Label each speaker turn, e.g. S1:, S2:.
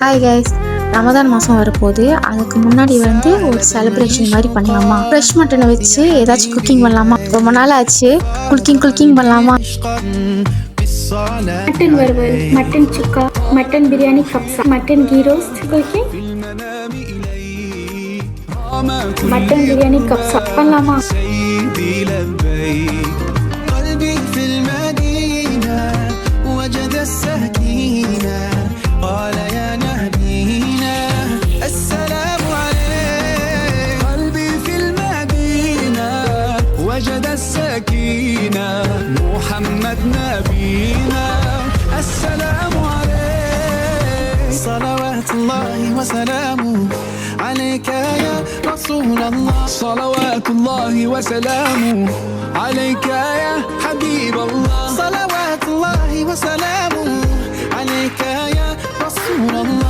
S1: Hi guys, Ramadan மாதம் வரப்போகுது. அதுக்கு முன்னாடி ஒரு செலிப்ரேஷன் மாதிரி பண்ணலாமா? ஃப்ரெஷ் மட்டனை வச்சு ஏதாச்சும் குக்கிங் பண்ணலாமா? ரொம்ப நாள் ஆச்சு. குக்கிங் பண்ணலாமா?
S2: மட்டன் வறுவல், மட்டன் சுக்கா, மட்டன் பிரியாணி கப்ஸா, mutton ghee roast cooking, mutton biryani கப்ஸா பண்ணலாமா?
S3: وجد السكينة محمد نبينا السلام عليك صلوات الله وسلامه عليك يا رسول الله صلوات الله وسلامه عليك يا حبيب الله صلوات الله وسلامه عليك يا رسول الله